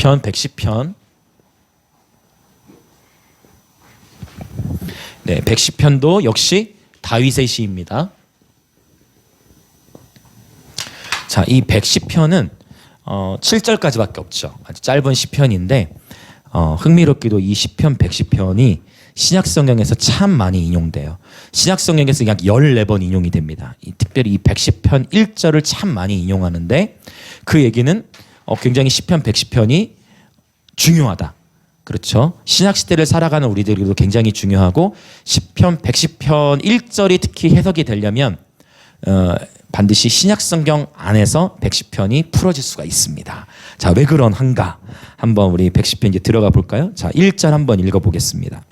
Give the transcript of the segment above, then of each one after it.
시편 110편. 네, 110편도 역시 다윗의 시입니다. 자, 이 110편은 7절까지밖에 없죠. 아주 짧은 시편인데 흥미롭게도 이 시편 110편이 신약 성경에서 참 많이 인용돼요. 신약 성경에서 약 14번 인용이 됩니다. 특별히 이 110편 1절을 참 많이 인용하는데 그 얘기는 굉장히 시편 110편이 중요하다. 그렇죠. 신약 시대를 살아가는 우리들에게도 굉장히 중요하고 시편 110편 1절이 특히 해석이 되려면 반드시 신약 성경 안에서 110편이 풀어질 수가 있습니다. 자, 왜 그런가? 한번 우리 110편 이제 들어가 볼까요? 자, 1절 한번 읽어 보겠습니다.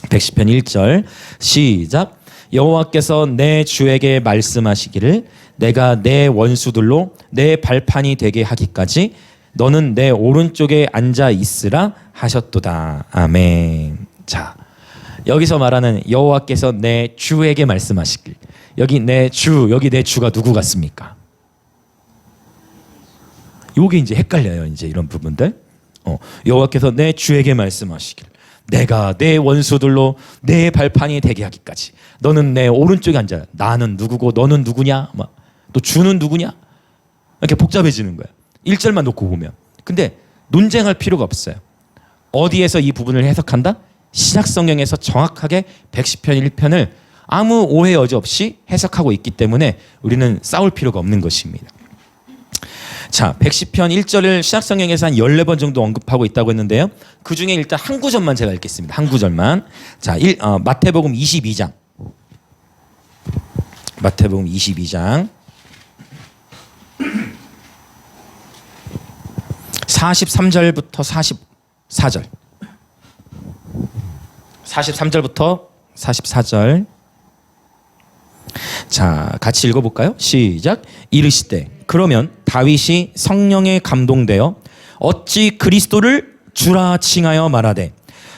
110편 1절 시작. 여호와께서 내 주에게 말씀하시기를 내가 내 원수들로 내 발판이 되게 하기까지 너는 내 오른쪽에 앉아 있으라 하셨도다. 아멘. 자, 여기서 말하는 여호와께서 내 주에게 말씀하시길. 여기 내 주가 누구 같습니까? 요게 이제 헷갈려요. 이제 이런 부분들. 여호와께서 내 주에게 말씀하시길. 내가 내 원수들로 내 발판이 되게 하기까지 너는 내 오른쪽에 앉아. 나는 누구고 너는 누구냐? 또 주는 누구냐? 이렇게 복잡해지는 거예요. 1절만 놓고 보면. 근데 논쟁할 필요가 없어요. 어디에서 이 부분을 해석한다? 신약 성경에서 정확하게 110편 1편을 아무 오해 여지 없이 해석하고 있기 때문에 우리는 싸울 필요가 없는 것입니다. 자, 110편 1절을 신약 성경에서 한 14번 정도 언급하고 있다고 했는데요. 그 중에 일단 한 구절만 제가 읽겠습니다. 한 구절만. 자, 마태복음 22장. 마태복음 22장. 43절부터 44절. 43절부터 44절. 자, 같이 읽어볼까요? 시작. 이르시되 그러면 다윗이 성령에 감동되어 어찌 그리스도를 주라 칭하여 말하되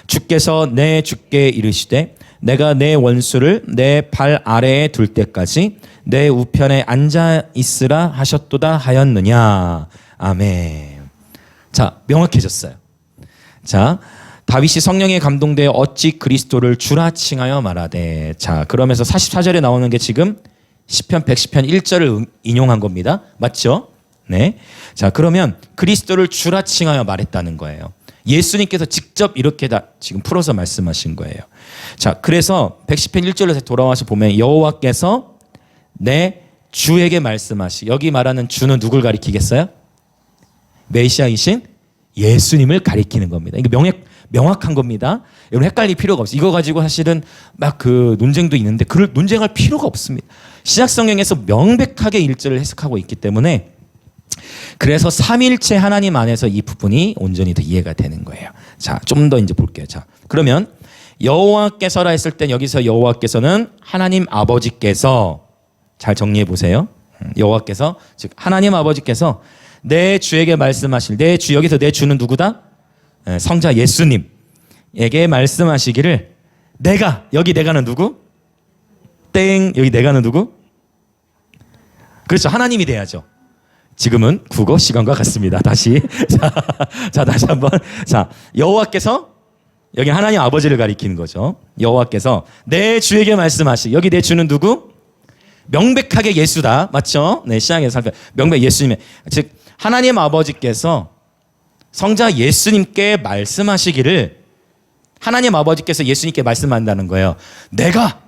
주께서 내 주께 이르시되 내가 내 원수를 내 발 아래에 둘 때까지 내 우편에 앉아 있으라 하셨도다 하였느냐. 아멘. 자, 명확해졌어요. 자, 다윗이 성령에 감동되어 어찌 그리스도를 주라 칭하여 말하되. 자, 그러면서 44절에 나오는 게 지금 시편 110편 1절을 인용한 겁니다. 맞죠? 네. 자, 그러면 그리스도를 주라 칭하여 말했다는 거예요. 예수님께서 직접 이렇게 다 지금 풀어서 말씀하신 거예요. 자, 그래서 110편 1절로 돌아와서 보면 여호와께서 내 주에게 말씀하시. 여기 말하는 주는 누굴 가리키겠어요? 메시아이신 예수님을 가리키는 겁니다. 이거 명확한 겁니다. 여러분 헷갈릴 필요가 없어요. 이거 가지고 사실은 막 그 논쟁도 있는데 그걸 논쟁할 필요가 없습니다. 신약 성경에서 명백하게 1절을 해석하고 있기 때문에 그래서 삼일체 하나님 안에서 이 부분이 온전히 더 이해가 되는 거예요. 자, 좀 더 이제 볼게요. 자, 그러면 여호와께서라 했을 땐 여기서 여호와께서는 하나님 아버지께서 잘 정리해 보세요. 여호와께서 즉 하나님 아버지께서 내 주에게 말씀하실 내 주 여기서 내 주는 누구다? 성자 예수님에게 말씀하시기를 내가 여기 내가는 누구? 땡 여기 내가는 누구? 그렇죠. 하나님이 돼야죠. 지금은 국어 시간과 같습니다. 다시 자 다시 한번 자 여호와께서 여기 하나님 아버지를 가리키는 거죠. 여호와께서 내 주에게 말씀하시 여기 내 주는 누구? 명백하게 예수다. 맞죠? 네, 시작에서 살펴 명백 예수님의 즉 하나님 아버지께서 성자 예수님께 말씀하시기를 하나님 아버지께서 예수님께 말씀한다는 거예요. 내가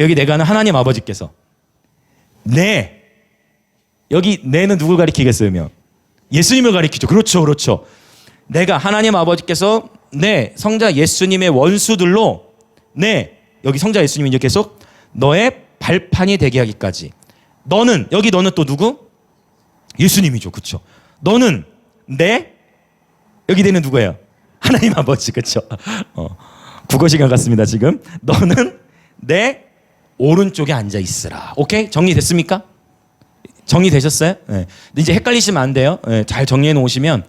여기 내가는 하나님 아버지께서 내 여기 내는 누굴 가리키겠어요? 예수님을 가리키죠. 그렇죠. 내가 하나님 아버지께서 내 성자 예수님의 원수들로 내 여기 성자 예수님이 이제 계속 너의 발판이 되게 하기까지 너는 여기 너는 또 누구? 예수님이죠. 그렇죠. 너는 내 여기 되는 누구예요? 하나님 아버지. 그렇죠. 국어 시간 같습니다. 지금 너는 내 오른쪽에 앉아 있으라. 오케이? 정리됐습니까? 정리되셨어요? 네. 이제 헷갈리시면 안 돼요. 네, 잘 정리해 놓으시면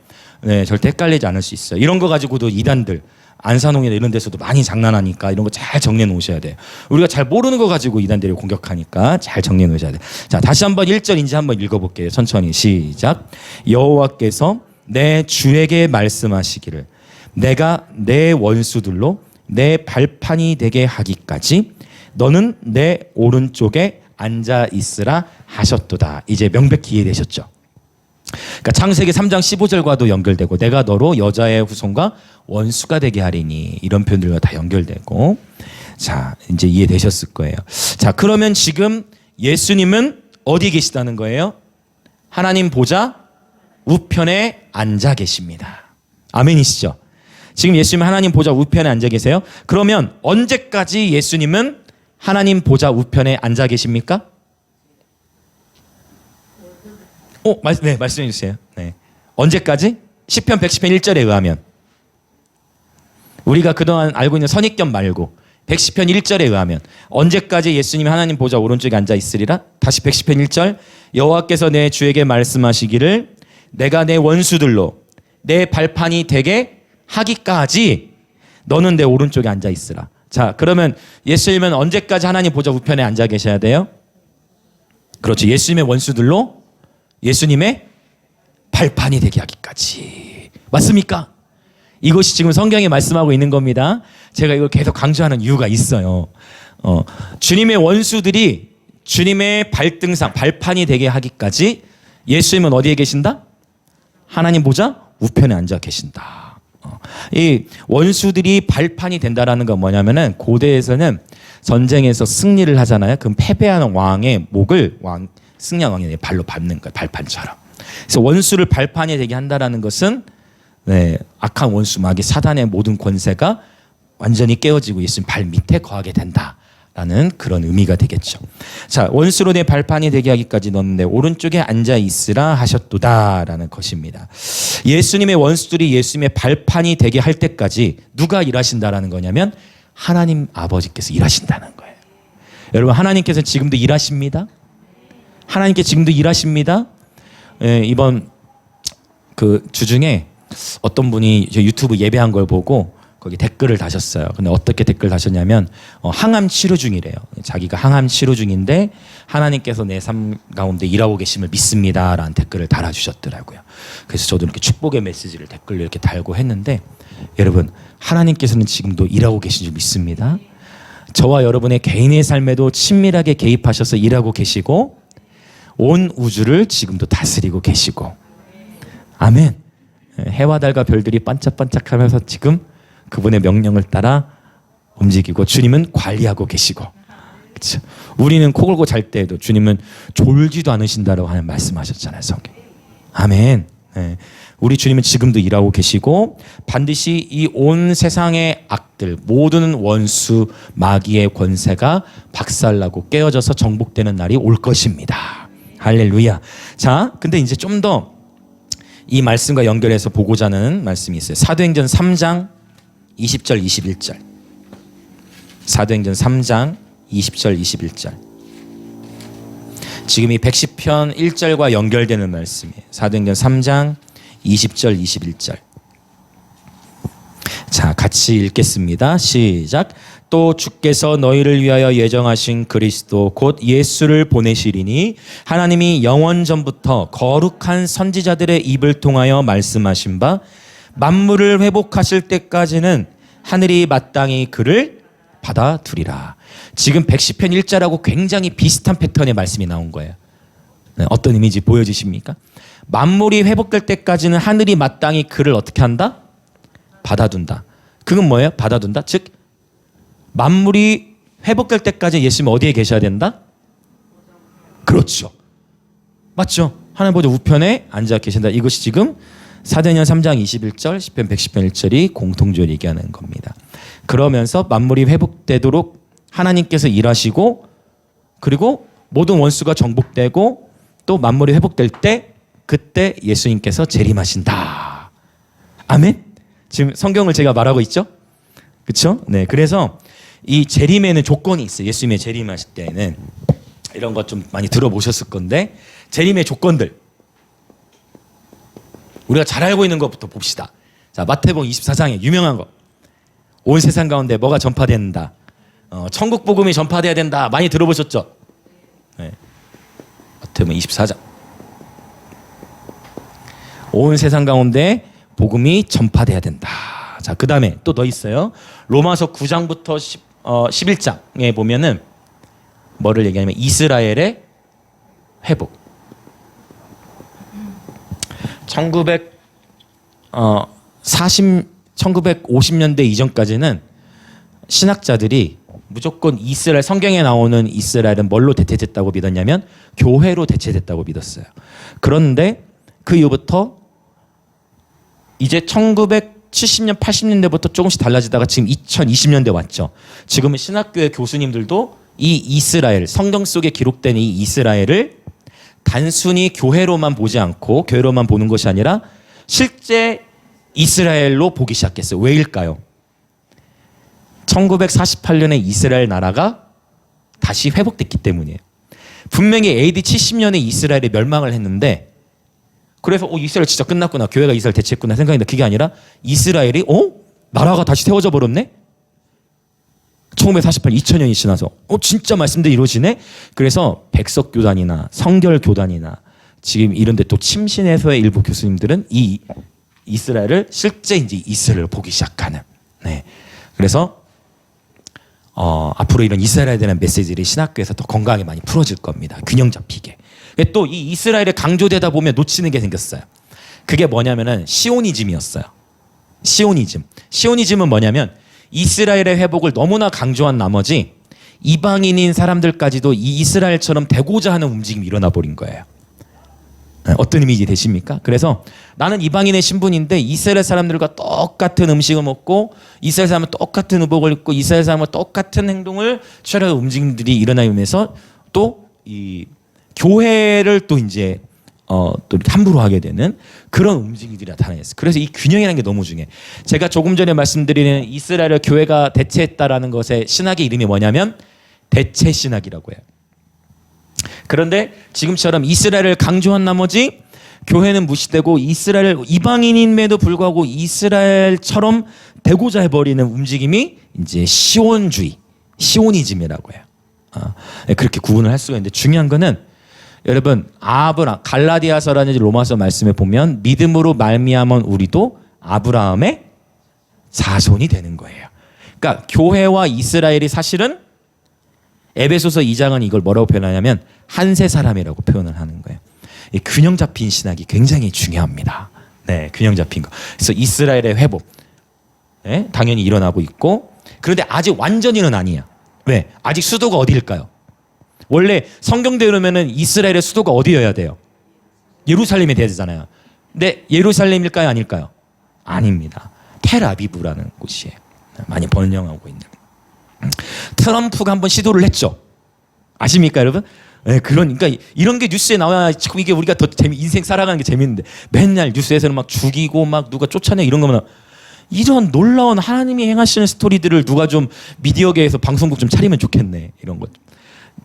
절대 헷갈리지 않을 수 있어요. 이런 거 가지고도 이단들 안산홍이나 이런 데서도 많이 장난하니까 이런 거 잘 정리해 놓으셔야 돼요. 우리가 잘 모르는 거 가지고 이단들이 공격하니까 잘 정리해 놓으셔야 돼요. 자, 다시 한번 1절인지 한번 읽어볼게요. 천천히 시작. 여호와께서 내 주에게 말씀하시기를 내가 내 원수들로 내 발판이 되게 하기까지 너는 내 오른쪽에 앉아 있으라 하셨도다. 이제 명백히 이해되셨죠? 그러니까 창세기 3장 15절과도 연결되고 내가 너로 여자의 후손과 원수가 되게 하리니 이런 표현들과 다 연결되고 자 이제 이해되셨을 거예요. 자 그러면 지금 예수님은 어디 계시다는 거예요? 하나님 보좌 우편에 앉아 계십니다. 아멘이시죠? 지금 예수님은 하나님 보좌 우편에 앉아 계세요. 그러면 언제까지 예수님은 하나님 보좌 우편에 앉아 계십니까? 네, 말씀해 주세요. 네. 언제까지? 시편 110편 1절에 의하면 우리가 그동안 알고 있는 선입견 말고 110편 1절에 의하면 언제까지 예수님이 하나님 보좌 오른쪽에 앉아 있으리라? 다시 110편 1절 여호와께서 내 주에게 말씀하시기를 내가 내 원수들로 내 발판이 되게 하기까지 너는 내 오른쪽에 앉아 있으라. 자 그러면 예수님은 언제까지 하나님 보좌 우편에 앉아 계셔야 돼요? 그렇죠. 예수님의 원수들로 예수님의 발판이 되게 하기까지. 맞습니까? 이것이 지금 성경에 말씀하고 있는 겁니다. 제가 이걸 계속 강조하는 이유가 있어요. 주님의 원수들이 주님의 발등상, 발판이 되게 하기까지 예수님은 어디에 계신다? 하나님 보좌 우편에 앉아 계신다. 이 원수들이 발판이 된다라는 건 뭐냐면은 고대에서는 전쟁에서 승리를 하잖아요. 그럼 패배하는 왕의 목을 승리한 왕이 발로 밟는 거예요. 발판처럼. 그래서 원수를 발판이 되게 한다라는 것은 네, 악한 원수 마귀 사단의 모든 권세가 완전히 깨어지고 예수님 발 밑에 거하게 된다라는 그런 의미가 되겠죠. 자, 원수로 내 발판이 되게 하기까지 너는 내 오른쪽에 앉아 있으라 하셨도다라는 것입니다. 예수님의 원수들이 예수님의 발판이 되게 할 때까지 누가 일하신다라는 거냐면 하나님 아버지께서 일하신다는 거예요. 여러분 하나님께서 지금도 일하십니다. 하나님께 지금도 일하십니다. 예, 이번 그 주중에 어떤 분이 유튜브 예배한 걸 보고 거기 댓글을 다셨어요. 근데 어떻게 댓글 다셨냐면 항암 치료 중이래요. 자기가 항암 치료 중인데 하나님께서 내 삶 가운데 일하고 계심을 믿습니다라는 댓글을 달아주셨더라고요. 그래서 저도 이렇게 축복의 메시지를 댓글로 이렇게 달고 했는데 여러분 하나님께서는 지금도 일하고 계신 줄 믿습니다. 저와 여러분의 개인의 삶에도 친밀하게 개입하셔서 일하고 계시고 온 우주를 지금도 다스리고 계시고 아멘. 해와 달과 별들이 반짝반짝하면서 지금 그분의 명령을 따라 움직이고 주님은 관리하고 계시고 그렇죠? 우리는 코 골고 잘 때에도 주님은 졸지도 않으신다라고 하는 말씀하셨잖아요. 성경. 아멘. 네. 우리 주님은 지금도 일하고 계시고 반드시 이 온 세상의 악들 모든 원수 마귀의 권세가 박살나고 깨어져서 정복되는 날이 올 것입니다. 할렐루야. 자, 근데 이제 좀 더 이 말씀과 연결해서 보고자 하는 말씀이 있어요. 사도행전 3장 20절 21절. 사도행전 3장 20절 21절. 지금 이 110편 1절과 연결되는 말씀이에요. 사도행전 3장 20절 21절. 자, 같이 읽겠습니다. 시작. 또 주께서 너희를 위하여 예정하신 그리스도 곧 예수를 보내시리니 하나님이 영원 전부터 거룩한 선지자들의 입을 통하여 말씀하신 바 만물을 회복하실 때까지는 하늘이 마땅히 그를 받아두리라. 지금 110편 1절하고 굉장히 비슷한 패턴의 말씀이 나온 거예요. 네, 어떤 의미인지 보여주십니까? 만물이 회복될 때까지는 하늘이 마땅히 그를 어떻게 한다? 받아둔다. 그건 뭐예요? 받아둔다? 즉 만물이 회복될 때까지 예수님 어디에 계셔야 된다? 그렇죠. 맞죠? 하나님 보좌 우편에 앉아 계신다. 이것이 지금 사도행전 3장 21절, 시편 110편 1절이 공통적으로 얘기하는 겁니다. 그러면서 만물이 회복되도록 하나님께서 일하시고 그리고 모든 원수가 정복되고 또 만물이 회복될 때 그때 예수님께서 재림하신다. 아멘? 지금 성경을 제가 말하고 있죠? 그렇죠? 네. 그래서 이 재림에는 조건이 있어요. 예수님의 재림하실 때는 이런 것 좀 많이 들어보셨을 건데 재림의 조건들 우리가 잘 알고 있는 것부터 봅시다. 자, 마태복음 24장에 유명한 거. 온 세상 가운데 뭐가 전파된다. 천국 복음이 전파돼야 된다. 많이 들어보셨죠? 네. 마태복음 24장. 온 세상 가운데 복음이 전파돼야 된다. 자, 그 다음에 또 더 있어요. 로마서 9장부터 11장에 보면은 뭐를 얘기하냐면 이스라엘의 회복. 1950년대 이전까지는 신학자들이 무조건 이스라엘, 성경에 나오는 이스라엘은 뭘로 대체됐다고 믿었냐면 교회로 대체됐다고 믿었어요. 그런데 그 이후부터 이제 1970년, 80년대부터 조금씩 달라지다가 지금 2020년대 왔죠. 지금은 신학교의 교수님들도 이 이스라엘, 성경 속에 기록된 이 이스라엘을 단순히 교회로만 보지 않고 교회로만 보는 것이 아니라 실제 이스라엘로 보기 시작했어요. 왜일까요? 1948년에 이스라엘 나라가 다시 회복됐기 때문이에요. 분명히 AD 70년에 이스라엘이 멸망을 했는데 그래서 이스라엘 진짜 끝났구나. 교회가 이스라엘 대체했구나 생각했는데 그게 아니라 이스라엘이 나라가 다시 세워져 버렸네? 1948, 2000년이 지나서 진짜 말씀대로 이루어지네? 그래서 백석교단이나 성결교단이나 지금 이런 데 또 침신에서의 일부 교수님들은 이 이스라엘을 실제 이제 이스라엘을 보기 시작하는. 네. 그래서 앞으로 이런 이스라엘에 대한 메시지들이 신학교에서 더 건강하게 많이 풀어질 겁니다. 균형 잡히게. 또 이 이스라엘에 강조되다 보면 놓치는 게 생겼어요. 그게 뭐냐면은 시오니즘이었어요. 시오니즘. 시오니즘은 뭐냐면 이스라엘의 회복을 너무나 강조한 나머지 이방인인 사람들까지도 이 이스라엘처럼 되고자 하는 움직임이 일어나 버린 거예요. 어떤 이미지 되십니까? 그래서 나는 이방인의 신분인데 이스라엘 사람들과 똑같은 음식을 먹고 이스라엘 사람은 똑같은 의복을 입고 이스라엘 사람은 똑같은 행동을 취하려는 움직임들이 일어나면서 또 이 교회를 또 이제 또 함부로 하게 되는 그런 움직임들이 나타났어요. 그래서 이 균형이라는 게 너무 중요해. 제가 조금 전에 말씀드리는 이스라엘을 교회가 대체했다라는 것의 신학의 이름이 뭐냐면 대체 신학이라고 해요. 그런데 지금처럼 이스라엘을 강조한 나머지 교회는 무시되고 이스라엘 이방인임에도 불구하고 이스라엘처럼 되고자 해버리는 움직임이 이제 시온주의, 시오니즘이라고 해요. 그렇게 구분을 할 수가 있는데 중요한 거는 여러분 갈라디아서라는 로마서 말씀에 보면 믿음으로 말미암은 우리도 아브라함의 자손이 되는 거예요. 그러니까 교회와 이스라엘이 사실은 에베소서 2장은 이걸 뭐라고 표현하냐면 한세 사람이라고 표현을 하는 거예요. 이 균형 잡힌 신학이 굉장히 중요합니다. 네, 균형 잡힌 거. 그래서 이스라엘의 회복, 네, 당연히 일어나고 있고, 그런데 아직 완전히는 아니야. 왜? 아직 수도가 어디일까요? 원래 성경대로면은 이스라엘의 수도가 어디여야 돼요? 예루살렘이 돼야 되잖아요. 근데 예루살렘일까요, 아닐까요? 아닙니다. 텔아비브라는 곳이에요. 많이 번영하고 있는. 트럼프가 한번 시도를 했죠. 아십니까, 여러분? 네, 그러니까 이런 게 뉴스에 나와야 지금 이게 우리가 더 인생 살아가는 게 재밌는데 맨날 뉴스에서는 막 죽이고 막 누가 쫓아내 이런 거면 이런 놀라운 하나님이 행하시는 스토리들을 누가 좀 미디어계에서 방송국 좀 차리면 좋겠네 이런 것.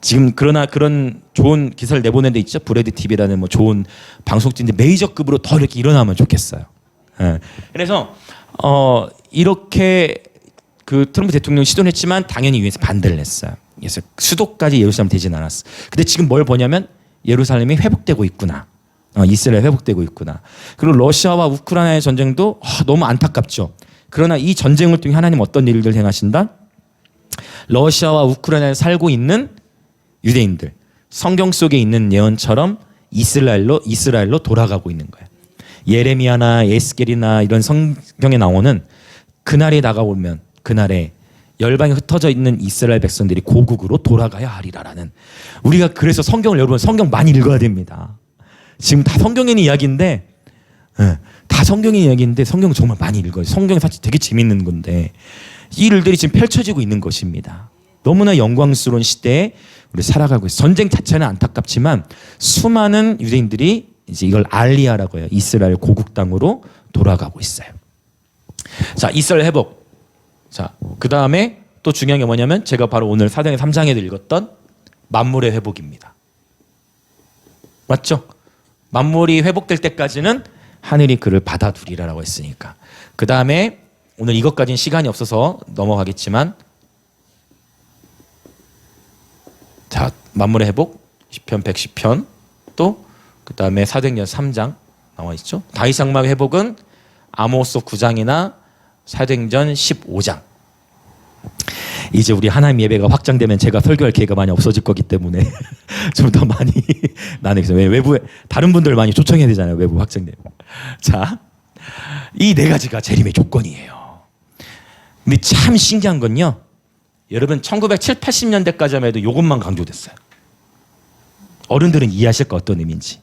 지금 그러나 그런 좋은 기사를 내보낸 데 있죠. 브래드 TV라는 뭐 좋은 방송국인데 메이저급으로 더 이렇게 일어나면 좋겠어요. 네. 그래서 이렇게 그 트럼프 대통령이 시도를 했지만 당연히 유엔에서 반대를 했어요. 그래서 수도까지 예루살렘 되진 않았어. 근데 지금 뭘 보냐면 예루살렘이 회복되고 있구나. 이스라엘 회복되고 있구나. 그리고 러시아와 우크라이나의 전쟁도 너무 안타깝죠. 그러나 이 전쟁을 통해 하나님 어떤 일을 행하신다? 러시아와 우크라이나에 살고 있는 유대인들, 성경 속에 있는 예언처럼 이스라엘로 돌아가고 있는 거예요. 예레미야나 에스겔이나 이런 성경에 나오는 그날이 다가오면 그날에 열방에 흩어져 있는 이스라엘 백성들이 고국으로 돌아가야 하리라라는. 우리가 그래서 성경을 여러분 성경 많이 읽어야 됩니다. 지금 다 성경에 있는 이야기인데 다 성경에 있는 이야기인데 성경을 정말 많이 읽어요. 성경이 사실 되게 재밌는 건데 이 일들이 지금 펼쳐지고 있는 것입니다. 너무나 영광스러운 시대에 우리 살아가고 있어요. 전쟁 자체는 안타깝지만 수많은 유대인들이 이제 이걸 알리아라고 해요. 이스라엘 고국 땅으로 돌아가고 있어요. 자, 이스라엘 회복. 자, 그 다음에 또 중요한 게 뭐냐면 제가 바로 오늘 사도행 3장에도 읽었던 만물의 회복입니다. 맞죠? 만물이 회복될 때까지는 하늘이 그를 받아두리라라고 했으니까. 그 다음에 오늘 이것까지는 시간이 없어서 넘어가겠지만 자, 만물의 회복 10편 110편 또 그 다음에 사도행전 3장 나와 있죠. 다윗 장막 회복은 아모스 9장이나 사도행전 15장. 이제 우리 하나님 예배가 확장되면 제가 설교할 기회가 많이 없어질 거기 때문에 좀 더 많이 나누겠어요. 외부에 다른 분들 많이 초청해야 되잖아요. 외부 확장되면. 자, 이 네 가지가 재림의 조건이에요. 근데 참 신기한 건요. 여러분 1970, 80년대까지 하면 해도 이것만 강조됐어요. 어른들은 이해하실 거 어떤 의미인지.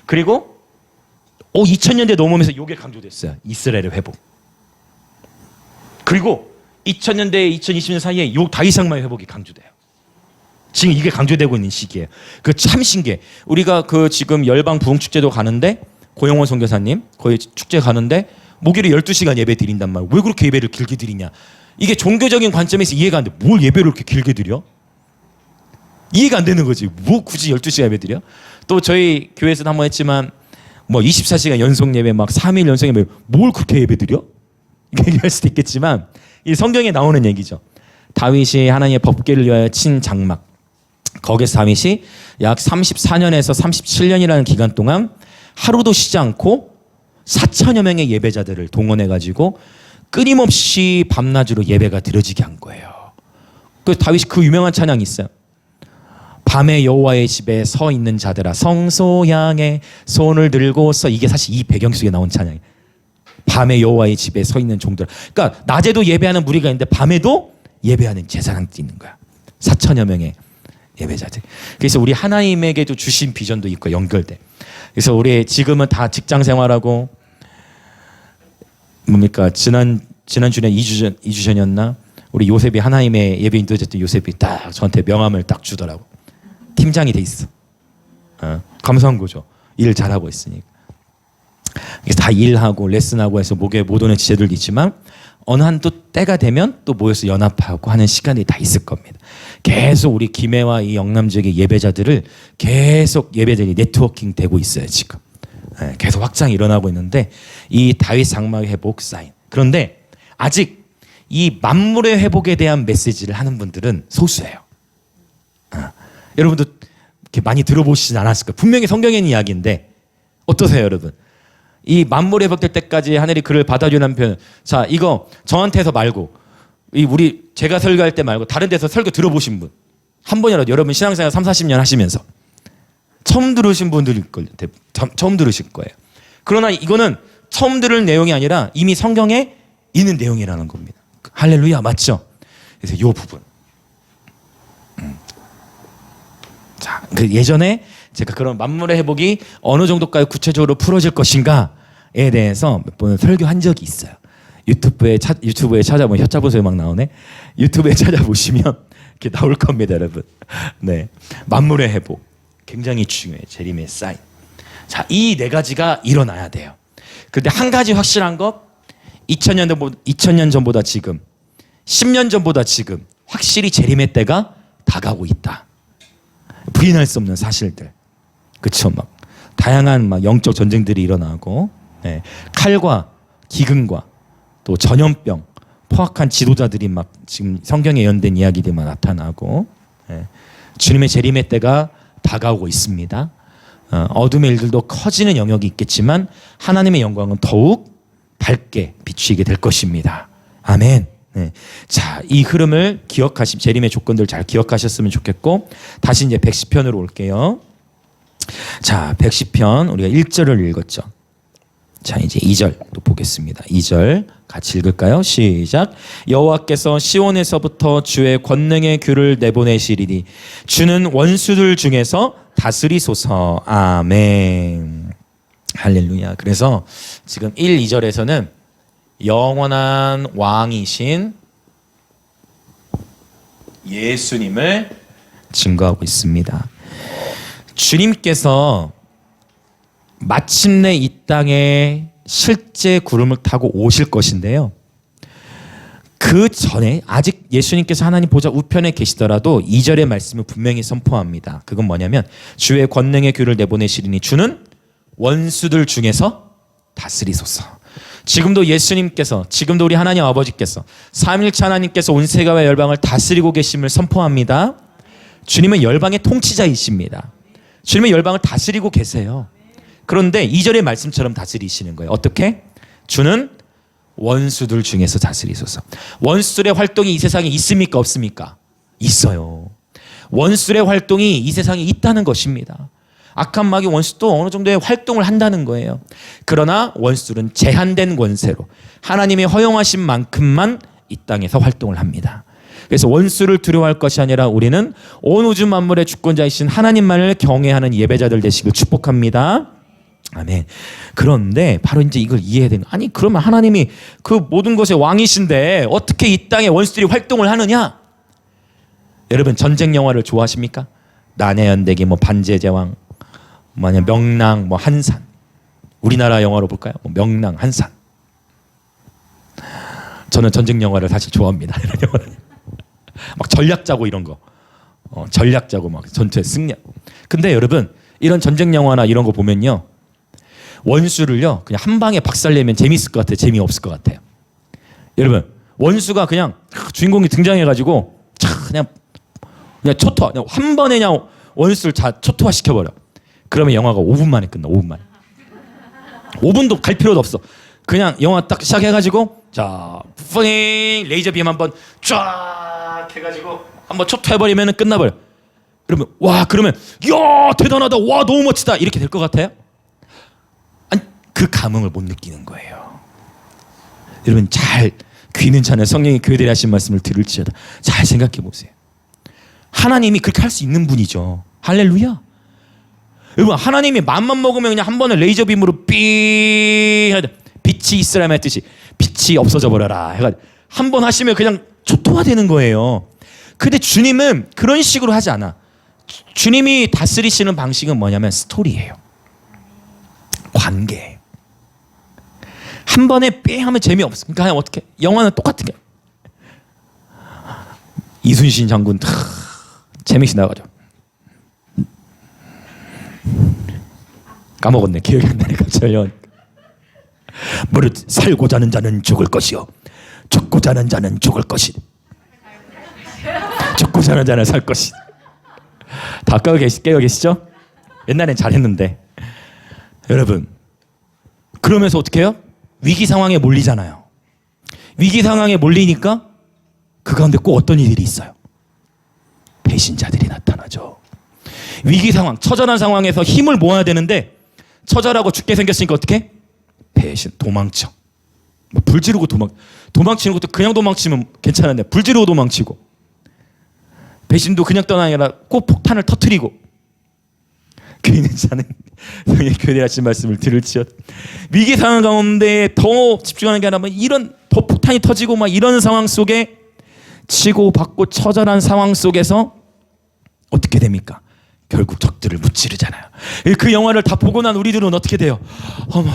그리고 2000년대 넘으면서 이게 강조됐어요. 이스라엘의 회복. 그리고 2000년대 2020년 사이에 요 다윗 장막의 회복이 강조돼요. 지금 이게 강조되고 있는 시기예요. 그 참 신기해. 우리가 그 지금 열방 부흥 축제도 가는데 고영원 선교사님 거기 축제 가는데 목요일에 12시간 예배 드린단 말이에요. 왜 그렇게 예배를 길게 드리냐? 이게 종교적인 관점에서 이해가 안 돼. 뭘 예배를 그렇게 길게 드려? 이해가 안 되는 거지. 뭐 굳이 12시간 예배 드려? 또 저희 교회에서도 한번 했지만 뭐 24시간 연속 예배 막 3일 연속 예배 뭘 그렇게 예배 드려? 이렇게 얘기할 수도 있겠지만 이 성경에 나오는 얘기죠. 다윗이 하나님의 법궤를 위하여 친 장막. 거기서 다윗이 약 34년에서 37년이라는 기간 동안 하루도 쉬지 않고 4천여 명의 예배자들을 동원해가지고 끊임없이 밤낮으로 예배가 드려지게 한 거예요. 그 다윗이 그 유명한 찬양이 있어요. 밤에 여호와의 집에 서 있는 자들아 성소 향해 손을 들고서. 이게 사실 이 배경 속에 나온 찬양이에요. 밤에 여호와의 집에 서 있는 종들. 그러니까 낮에도 예배하는 무리가 있는데 밤에도 예배하는 제사장들이 있는 거야. 4천여 명의 예배자들. 그래서 우리 하나님에게도 주신 비전도 있고 연결돼. 그래서 우리 지금은 다 직장 생활하고 뭡니까 지난주에 2주 전이었나 우리 요셉이 하나님의 예배 인도했던 요셉이 딱 저한테 명함을 딱 주더라고. 팀장이 돼 있어. 감사한 거죠. 일 잘하고 있으니까. 그래서 다 일하고 레슨하고 해서 목에 못 오는 지체들도 있지만 어느 한 또 때가 되면 또 모여서 연합하고 하는 시간이 다 있을 겁니다. 계속 우리 김해와 이 영남 지역의 예배자들을 계속 예배들이 네트워킹 되고 있어요 지금. 계속 확장이 일어나고 있는데 이 다윗 장막의 회복 사인. 그런데 아직 이 만물의 회복에 대한 메시지를 하는 분들은 소수예요. 여러분도 이렇게 많이 들어보시진 않았을 거예요. 분명히 성경에 있는 이야기인데 어떠세요 여러분? 이 만물이 회복될 때까지 하늘이 그를 받아주는 표현. 자, 이거 저한테 해서 말고 우리 제가 설교할 때 말고 다른 데서 설교 들어보신 분 한 번이라도 여러분 신앙생활 3, 40년 하시면서 처음 들으신 분들일 거예요. 처음 들으실 거예요. 그러나 이거는 처음 들을 내용이 아니라 이미 성경에 있는 내용이라는 겁니다. 할렐루야, 맞죠? 그래서 이 부분. 자, 그 예전에 제가 그런 만물의 회복이 어느 정도까지 구체적으로 풀어질 것인가에 대해서 몇 번 설교한 적이 있어요. 유튜브에 찾아보면 혀잡은 소리 막 나오네. 유튜브에 찾아보시면 이렇게 나올 겁니다, 여러분. 네, 만물의 회복 굉장히 중요해요. 재림의 사인. 자, 이 네 가지가 일어나야 돼요. 그런데 한 가지 확실한 것, 2000년 전보다 지금, 10년 전보다 지금 확실히 재림의 때가 다가오고 있다. 부인할 수 없는 사실들. 그렇죠, 막 다양한 막 영적 전쟁들이 일어나고, 네. 칼과 기근과 또 전염병, 포악한 지도자들이 막 지금 성경에 예언된 이야기들만 나타나고, 네. 주님의 재림의 때가 다가오고 있습니다. 어둠의 일들도 커지는 영역이 있겠지만 하나님의 영광은 더욱 밝게 비추이게 될 것입니다. 아멘. 네. 자, 이 흐름을 재림의 조건들 잘 기억하셨으면 좋겠고, 다시 이제 110편으로 올게요. 자, 110편 우리가 1절을 읽었죠. 자, 이제 2절 또 보겠습니다. 2절 같이 읽을까요? 시작. 여호와께서 시온에서부터 주의 권능의 귤을 내보내시리니 주는 원수들 중에서 다스리소서. 아멘. 할렐루야. 그래서 지금 1, 2절에서는 영원한 왕이신 예수님을 증거하고 있습니다. 주님께서 마침내 이 땅에 실제 구름을 타고 오실 것인데요. 그 전에 아직 예수님께서 하나님 보좌 우편에 계시더라도 2절의 말씀을 분명히 선포합니다. 그건 뭐냐면 주의 권능의 귤을 내보내시리니 주는 원수들 중에서 다스리소서. 지금도 예수님께서, 지금도 우리 하나님 아버지께서, 삼일체 하나님께서 온 세계와 열방을 다스리고 계심을 선포합니다. 주님은 열방의 통치자이십니다. 주님은 열방을 다스리고 계세요. 그런데 2절의 말씀처럼 다스리시는 거예요. 어떻게? 주는 원수들 중에서 다스리소서. 원수들의 활동이 이 세상에 있습니까? 없습니까? 있어요. 원수들의 활동이 이 세상에 있다는 것입니다. 악한 마귀 원수도 어느 정도의 활동을 한다는 거예요. 그러나 원수들은 제한된 권세로 하나님이 허용하신 만큼만 이 땅에서 활동을 합니다. 그래서 원수를 두려워할 것이 아니라 우리는 온 우주 만물의 주권자이신 하나님만을 경외하는 예배자들 되시길 축복합니다. 아멘. 그런데 바로 이제 이걸 이해해야 되는, 아니 그러면 하나님이 그 모든 것의 왕이신데 어떻게 이 땅에 원수들이 활동을 하느냐? 여러분 전쟁 영화를 좋아하십니까? 난해연대기, 뭐 반제제왕, 뭐냐 명랑, 뭐 한산. 우리나라 영화로 볼까요? 뭐 명랑, 한산. 저는 전쟁 영화를 사실 좋아합니다. 막 전략 짜고 이런 거, 전략 짜고 막 전투에 승리하고. 근데 여러분 이런 전쟁 영화나 이런 거 보면요, 원수를요 그냥 한 방에 박살내면 재밌을 것 같아요? 재미없을 것 같아요? 여러분 원수가 그냥 주인공이 등장해가지고 그냥 초토화, 그냥 한 번에 그냥 원수를 다 초토화 시켜버려. 그러면 영화가 5분 만에 끝나. 5분 만에. 5분도 갈 필요도 없어. 그냥 영화 딱 시작해가지고 자 푸잉 레이저 빔 한번 쫙 해가지고 한번 초토해버리면 끝나버려. 그러면 와, 그러면 야 대단하다, 와 너무 멋지다 이렇게 될 것 같아요? 아니 그 감흥을 못 느끼는 거예요. 여러분 잘 귀는 차는 성령이 교회들이 하신 말씀을 들을지어다 잘 생각해 보세요. 하나님이 그렇게 할 수 있는 분이죠. 할렐루야. 여러분 하나님이 맘만 먹으면 그냥 한 번에 레이저 빔으로 삥 해야 돼. 빛이 있으라면 했듯이 빛이 없어져 버려라 해가지고 한 번 하시면 그냥 초토화되는 거예요. 근데 주님은 그런 식으로 하지 않아. 주님이 다스리시는 방식은 뭐냐면 스토리예요. 관계예요. 한 번에 삥 하면 재미없어. 그러니까 어떻게? 영화는 똑같은 게. 이순신 장군 재밌게 나가죠. 까먹었네. 기억이 안 나네. 갑자기. 무릇 살고자 하는 자는 죽을 것이요 죽고자 하는 자는 죽을 것이. 죽고자 하는 자는 살 것이. 다 깨어 계시죠? 옛날엔 잘했는데. 여러분 그러면서 어떻게 해요? 위기 상황에 몰리잖아요. 위기 상황에 몰리니까 그 가운데 꼭 어떤 일들이 있어요. 배신자들이 나타나죠. 위기 상황, 처절한 상황에서 힘을 모아야 되는데 처절하고 죽게 생겼으니까 어떻게? 배신, 도망쳐. 불 지르고 도망치는 것도 그냥 도망치면 괜찮은데 불 지르고 도망치고, 배신도 그냥 떠나는 게 아니라 꼭 폭탄을 터뜨리고. 교인은 자는 교회에 하신 말씀을 들을지어다. 위기 상황 가운데 더 집중하는 게 아니라 이런 더 폭탄이 터지고 막 이런 상황 속에 치고받고 처절한 상황 속에서 어떻게 됩니까? 결국 적들을 무찌르잖아요. 그 영화를 다 보고 난 우리들은 어떻게 돼요? 어머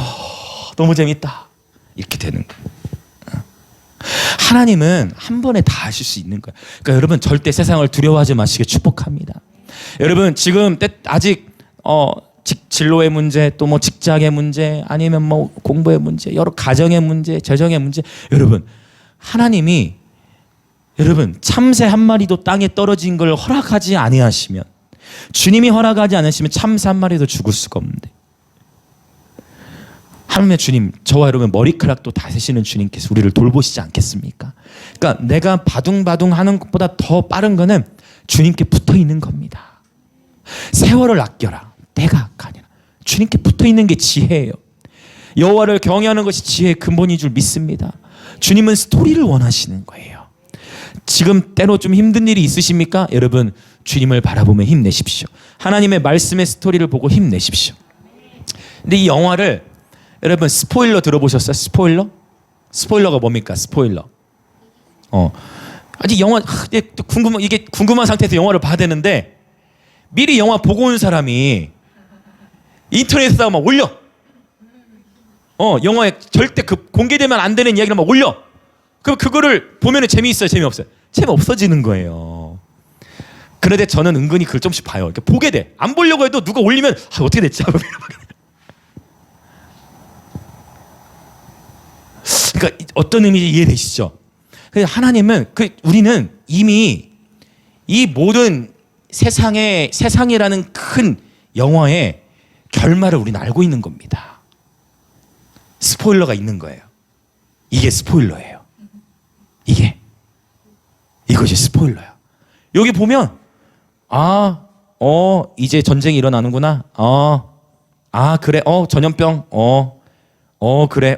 너무 재밌다 이렇게 되는 거예요. 하나님은 한 번에 다 하실 수 있는 거예요. 그러니까 여러분 절대 세상을 두려워하지 마시길 축복합니다. 여러분 지금 아직 진로의 문제, 또 뭐 직장의 문제, 아니면 뭐 공부의 문제, 여러 가정의 문제, 재정의 문제, 여러분 하나님이 여러분 참새 한 마리도 땅에 떨어진 걸 허락하지 아니하시면, 주님이 허락하지 않으시면 참새 한 마리도 죽을 수가 없는데, 하나님의 주님, 저와 여러분 머리카락도 다 세시는 주님께서 우리를 돌보시지 않겠습니까? 그러니까 내가 바둥바둥 하는 것보다 더 빠른 거는 주님께 붙어 있는 겁니다. 세월을 아껴라. 때가 악하니라. 주님께 붙어 있는 게 지혜예요. 여호와를 경외하는 것이 지혜의 근본인 줄 믿습니다. 주님은 스토리를 원하시는 거예요. 지금 때로 좀 힘든 일이 있으십니까? 여러분 주님을 바라보며 힘내십시오. 하나님의 말씀의 스토리를 보고 힘내십시오. 근데 이 영화를 여러분 스포일러 들어보셨어요? 스포일러? 스포일러가 뭡니까? 스포일러. 아직 영화 이게 궁금한 상태에서 영화를 봐야 되는데 미리 영화 보고 온 사람이 인터넷에다가 막 올려. 영화에 절대 공개되면 안 되는 이야기를 막 올려. 그럼 그거를 보면은 재미있어요, 재미없어요? 재미없어지는 거예요. 그런데 저는 은근히 그걸 좀씩 봐요. 이렇게 보게 돼. 안 보려고 해도 누가 올리면 어떻게 됐지? 그러니까 어떤 의미인지 이해되시죠? 하나님은 우리는 이미 이 모든 세상이라는 큰 영화에 결말을 우리는 알고 있는 겁니다. 스포일러가 있는 거예요. 이게 스포일러예요. 이것이 스포일러야. 여기 보면 이제 전쟁이 일어나는구나. 그래. 전염병. 그래.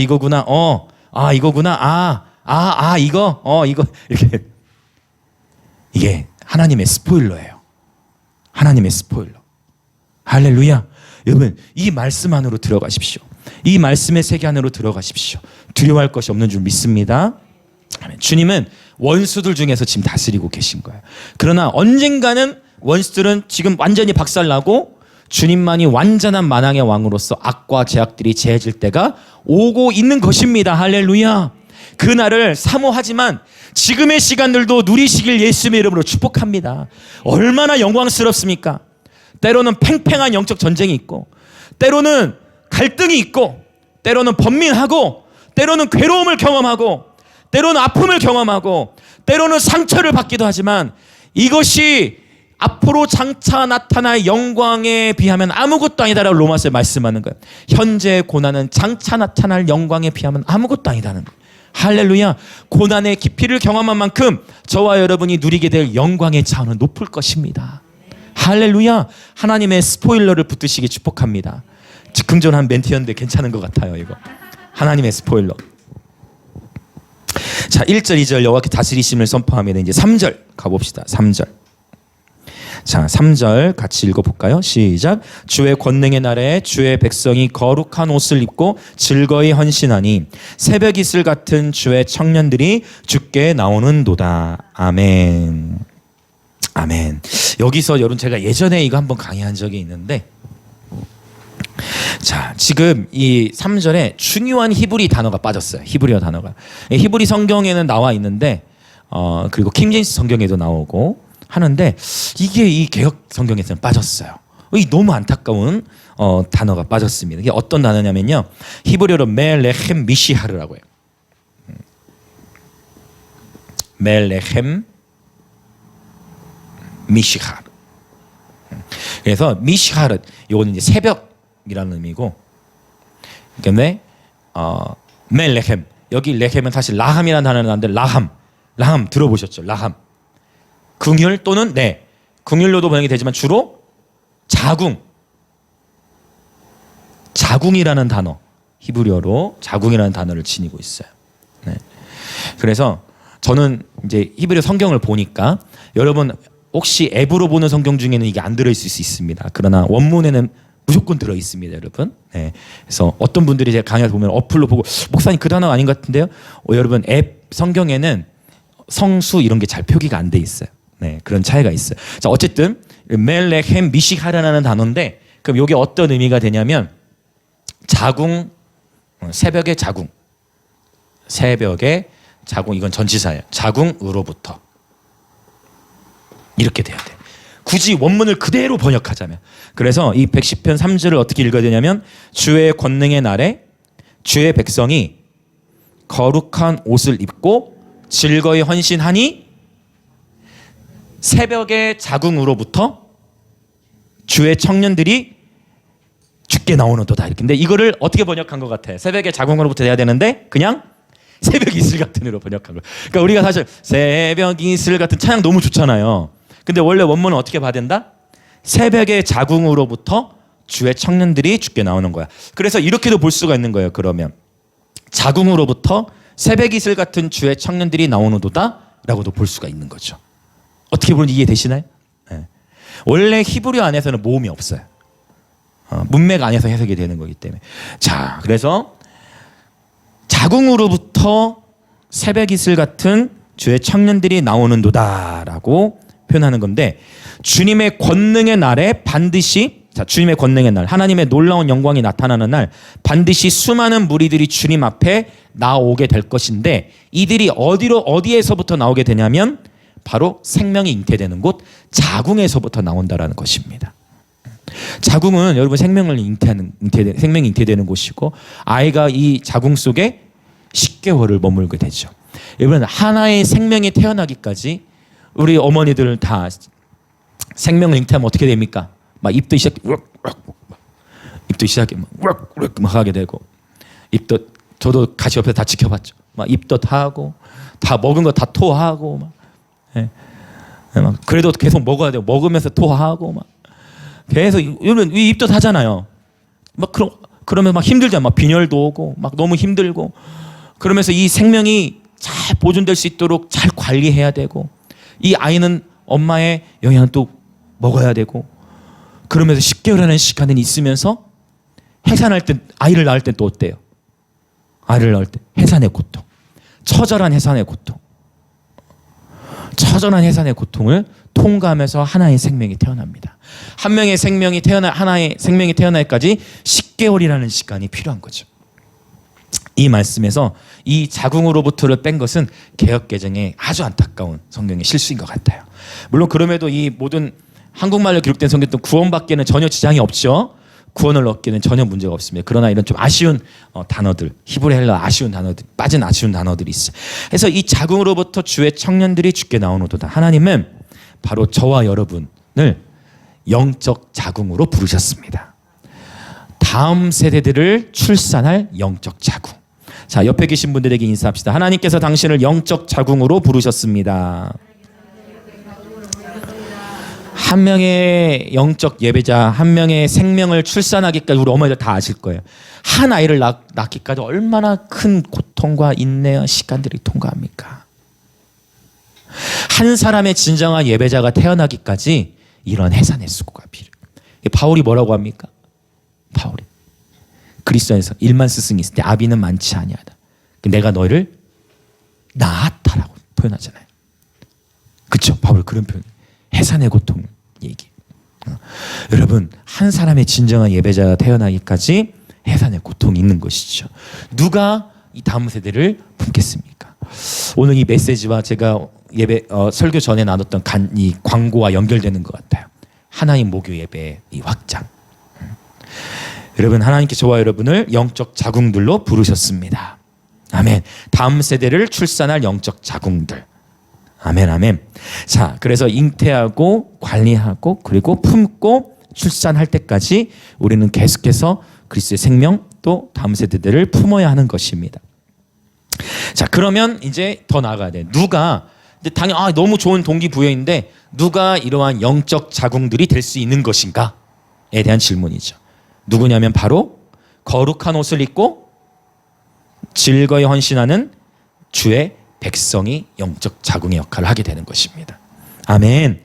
이거구나. 이거구나. 이거. 이렇게. 이게 하나님의 스포일러예요. 하나님의 스포일러. 할렐루야. 여러분, 이 말씀 안으로 들어가십시오. 이 말씀의 세계 안으로 들어가십시오. 두려워할 것이 없는 줄 믿습니다. 주님은 원수들 중에서 지금 다스리고 계신 거예요. 그러나 언젠가는 원수들은 지금 완전히 박살나고 주님만이 완전한 만왕의 왕으로서 악과 죄악들이 제해질 때가 오고 있는 것입니다. 할렐루야. 그날을 사모하지만 지금의 시간들도 누리시길 예수님의 이름으로 축복합니다. 얼마나 영광스럽습니까? 때로는 팽팽한 영적 전쟁이 있고, 때로는 갈등이 있고, 때로는 번민하고, 때로는 괴로움을 경험하고, 때로는 아픔을 경험하고, 때로는 상처를 받기도 하지만 이것이 앞으로 장차 나타날 영광에 비하면 아무것도 아니다라고 로마서에 말씀하는 거예요. 현재의 고난은 장차 나타날 영광에 비하면 아무것도 아니다는 거예요. 할렐루야. 고난의 깊이를 경험한 만큼 저와 여러분이 누리게 될 영광의 차원은 높을 것입니다. 할렐루야. 하나님의 스포일러를 붙드시기 축복합니다. 즉흥전한 멘트였는데 괜찮은 것 같아요. 이거 하나님의 스포일러. 자, 1절 2절 여호와께 다스리심을 선포하면 이제 3절 가봅시다. 3절. 자, 3절 같이 읽어볼까요? 시작. 주의 권능의 날에 주의 백성이 거룩한 옷을 입고 즐거이 헌신하니 새벽 이슬 같은 주의 청년들이 주께 나오는도다. 아멘. 아멘. 여기서 여러분, 제가 예전에 이거 한번 강의한 적이 있는데, 자, 지금 이 3절에 중요한 히브리 단어가 빠졌어요. 히브리어 단어가. 히브리 성경에는 나와 있는데 그리고 킹제임스 성경에도 나오고 하는데 이게 이 개역 성경에서는 빠졌어요. 이 너무 안타까운 단어가 빠졌습니다. 이게 어떤 단어냐면요, 히브리어로 멜레헴 미시하르라고 해요. 멜레헴 미시하르. 그래서 미시하르, 이거는 이제 새벽이라는 의미고, 그다음에 멜레헴, 여기 레헴은 사실 라함이라는 단어는 나는데 라함 들어보셨죠? 라함. 긍휼 또는 긍휼로도 번역이 되지만 주로 자궁이라는 단어, 히브리어로 자궁이라는 단어를 지니고 있어요. 네. 그래서 저는 이제 히브리어 성경을 보니까, 여러분 혹시 앱으로 보는 성경 중에는 이게 안 들어있을 수 있습니다. 그러나 원문에는 무조건 들어 있습니다, 여러분. 네. 그래서 어떤 분들이 제가 강의를 보면 어플로 보고, 목사님 그 단어가 아닌 것 같은데요. 여러분, 앱 성경에는 성수 이런 게 잘 표기가 안 돼 있어요. 네, 그런 차이가 있어요. 자, 어쨌든 멜레헴 미시하라는 단어인데, 그럼 이게 어떤 의미가 되냐면 자궁, 새벽의 자궁, 이건 전치사예요. 자궁으로부터, 이렇게 돼야 돼. 굳이 원문을 그대로 번역하자면. 그래서 이 110편 3절을 어떻게 읽어야 되냐면, 주의 권능의 날에 주의 백성이 거룩한 옷을 입고 즐거이 헌신하니 새벽의 자궁으로부터 주의 청년들이 주께 나오는도다. 이렇게. 근데 이거를 어떻게 번역한 것 같아요? 새벽의 자궁으로부터 돼야 되는데 그냥 새벽 이슬 같은으로 번역한 거예요. 그러니까 우리가 사실 새벽 이슬 같은 찬양 너무 좋잖아요. 근데 원래 원문은 어떻게 봐야 된다? 새벽의 자궁으로부터 주의 청년들이 주께 나오는 거야. 그래서 이렇게도 볼 수가 있는 거예요. 그러면 자궁으로부터 새벽 이슬 같은 주의 청년들이 나오는도다 라고도 볼 수가 있는 거죠. 어떻게 보면 이해되시나요? 네. 원래 히브리어 안에서는 모음이 없어요. 문맥 안에서 해석이 되는 거기 때문에. 자, 그래서 자궁으로부터 새벽 이슬 같은 주의 청년들이 나오는도다라고 표현하는 건데, 주님의 권능의 날에 반드시, 자, 주님의 권능의 날, 하나님의 놀라운 영광이 나타나는 날, 반드시 수많은 무리들이 주님 앞에 나오게 될 것인데, 이들이 어디에서부터 나오게 되냐면 바로 생명이 잉태되는 곳 자궁에서부터 나온다라는 것입니다. 자궁은 여러분 생명이 잉태되는 곳이고, 아이가 이 자궁 속에 10개월을 머물게 되죠. 여러분, 하나의 생명이 태어나기까지 우리 어머니들 다 생명을 잉태하면 어떻게 됩니까? 막 입도 시작 입도 시작해 막 하게 되고 입도 저도 같이 옆에서 다 지켜봤죠. 막 입도 타고 다 먹은 거 다 토하고 막, 예. 막 그래도 계속 먹어야 돼요. 먹으면서 토하고 막 계속 이러면 입도 타잖아요. 막 그러면 막 힘들잖아요. 막 빈혈도 오고 막 너무 힘들고 그러면서 이 생명이 잘 보존될 수 있도록 잘 관리해야 되고 이 아이는 엄마의 영양을 또 먹어야 되고 그러면서 10개월이라는 시간은 있으면서 해산할 때 아이를 낳을 땐 또 어때요? 아이를 낳을 때 해산의 고통, 처절한 해산의 고통, 처절한 해산의 고통을 통과하면서 하나의 생명이 태어납니다. 하나의 생명이 태어날까지 10개월이라는 시간이 필요한 거죠. 이 말씀에서 이 자궁으로부터를 뺀 것은 개역개정의 아주 안타까운 성경의 실수인 것 같아요. 물론 그럼에도 이 모든 한국말로 기록된 성경도 구원받기에는 전혀 지장이 없죠. 구원을 얻기는 전혀 문제가 없습니다. 그러나 이런 좀 아쉬운 단어들, 히브리 헬라 아쉬운 단어들, 빠진 아쉬운 단어들이 있어요. 그래서 이 자궁으로부터 주의 청년들이 주께 나오노도다. 하나님은 바로 저와 여러분을 영적 자궁으로 부르셨습니다. 다음 세대들을 출산할 영적 자궁. 자, 옆에 계신 분들에게 인사합시다. 하나님께서 당신을 영적 자궁으로 부르셨습니다. 한 명의 영적 예배자, 한 명의 생명을 출산하기까지 우리 어머니들 다 아실 거예요. 한 아이를 낳기까지 얼마나 큰 고통과 인내와 시간들이 통과합니까? 한 사람의 진정한 예배자가 태어나기까지 이런 해산의 수고가 필요해요. 바울이 뭐라고 합니까? 바울이 그리스도에서 1만 스승이 있을 때 아비는 많지 아니하다. 내가 너희를 낳았다라고 표현하잖아요. 그렇죠? 바울 그런 표현. 해산의 고통 얘기. 여러분 한 사람의 진정한 예배자가 태어나기까지 해산의 고통이 있는 것이죠. 누가 이 다음 세대를 품겠습니까? 오늘 이 메시지와 제가 설교 전에 나눴던 이 광고와 연결되는 것 같아요. 하나님 모교 예배의 이 확장. 여러분 하나님께 저와 여러분을 영적 자궁들로 부르셨습니다. 아멘. 다음 세대를 출산할 영적 자궁들. 아멘 아멘. 자, 그래서 잉태하고 관리하고 그리고 품고 출산할 때까지 우리는 계속해서 그리스도의 생명 또 다음 세대들을 품어야 하는 것입니다. 자, 그러면 이제 더 나아가야 돼. 누가 당연히 너무 좋은 동기부여인데 누가 이러한 영적 자궁들이 될 수 있는 것인가에 대한 질문이죠. 누구냐면 바로 거룩한 옷을 입고 즐거이 헌신하는 주의 백성이 영적 자궁의 역할을 하게 되는 것입니다. 아멘.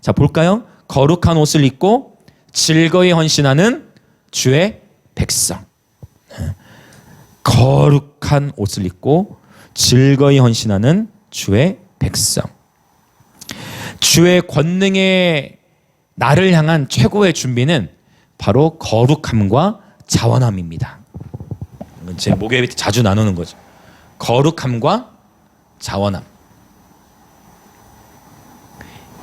자, 볼까요? 거룩한 옷을 입고 즐거이 헌신하는 주의 백성. 거룩한 옷을 입고 즐거이 헌신하는 주의 백성. 주의 권능의 나를 향한 최고의 준비는 바로 거룩함과 자원함입니다. 제 목요일 때 자주 나누는 거죠. 거룩함과 자원함.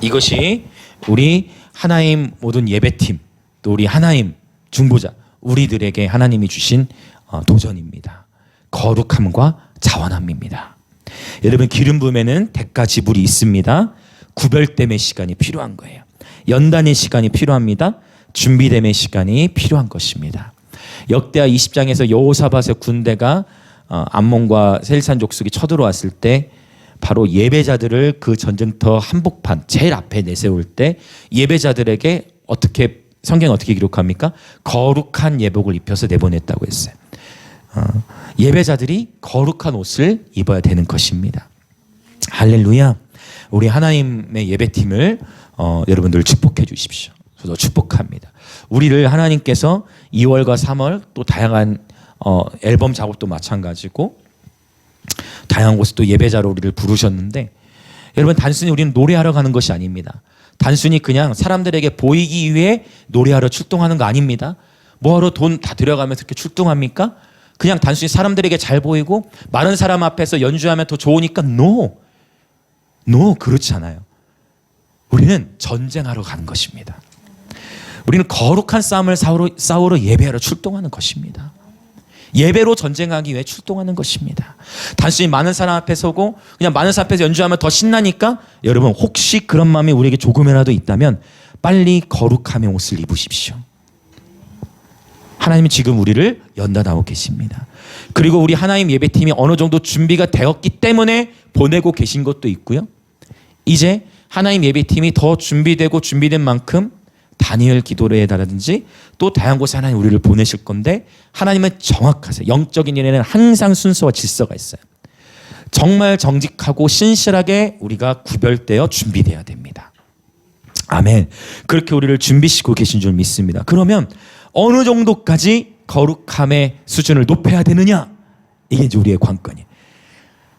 이것이 우리 하나님 모든 예배팀 또 우리 하나님 중보자 우리들에게 하나님이 주신 도전입니다. 거룩함과 자원함입니다. 여러분 기름 부음에는 대가 지불이 있습니다. 구별됨의 시간이 필요한 거예요. 연단의 시간이 필요합니다. 준비됨의 시간이 필요한 것입니다. 역대하 20장에서 여호사밧의 군대가 암몬과 세일산 족속이 쳐들어왔을 때 바로 예배자들을 그 전쟁터 한복판 제일 앞에 내세울 때 예배자들에게 성경은 어떻게 기록합니까? 거룩한 예복을 입혀서 내보냈다고 했어요. 예배자들이 거룩한 옷을 입어야 되는 것입니다. 할렐루야. 우리 하나님의 예배팀을 여러분들 축복해 주십시오. 저도 축복합니다. 우리를 하나님께서 2월과 3월 또 다양한 앨범 작업도 마찬가지고 다양한 곳에 또 예배자로 우리를 부르셨는데 여러분 단순히 우리는 노래하러 가는 것이 아닙니다. 단순히 그냥 사람들에게 보이기 위해 노래하러 출동하는 거 아닙니다. 뭐하러 돈 다 들여가면서 이렇게 출동합니까? 그냥 단순히 사람들에게 잘 보이고 많은 사람 앞에서 연주하면 더 좋으니까 No, 그렇지 않아요. 우리는 전쟁하러 가는 것입니다. 우리는 거룩한 싸움을 싸우러 예배하러 출동하는 것입니다. 예배로 전쟁하기 위해 출동하는 것입니다. 단순히 많은 사람 앞에 서고 그냥 많은 사람 앞에서 연주하면 더 신나니까 여러분 혹시 그런 마음이 우리에게 조금이라도 있다면 빨리 거룩함의 옷을 입으십시오. 하나님이 지금 우리를 연단하고 계십니다. 그리고 우리 하나님 예배팀이 어느 정도 준비가 되었기 때문에 보내고 계신 것도 있고요. 이제 하나님 예배팀이 더 준비되고 준비된 만큼 다니엘 기도회라든지 또 다양한 곳에 하나님 우리를 보내실 건데, 하나님은 정확하세요. 영적인 일에는 항상 순서와 질서가 있어요. 정말 정직하고 신실하게 우리가 구별되어 준비되어야 됩니다. 아멘. 그렇게 우리를 준비시키고 계신 줄 믿습니다. 그러면 어느 정도까지 거룩함의 수준을 높여야 되느냐? 이게 이제 우리의 관건이에요.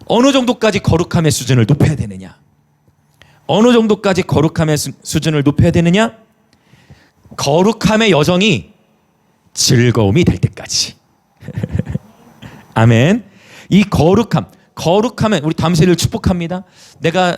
어느 정도까지 거룩함의 수준을 높여야 되느냐? 어느 정도까지 거룩함의 수준을 높여야 되느냐? 거룩함의 여정이 즐거움이 될 때까지. 아멘. 이 거룩함은 우리 담세를 축복합니다. 내가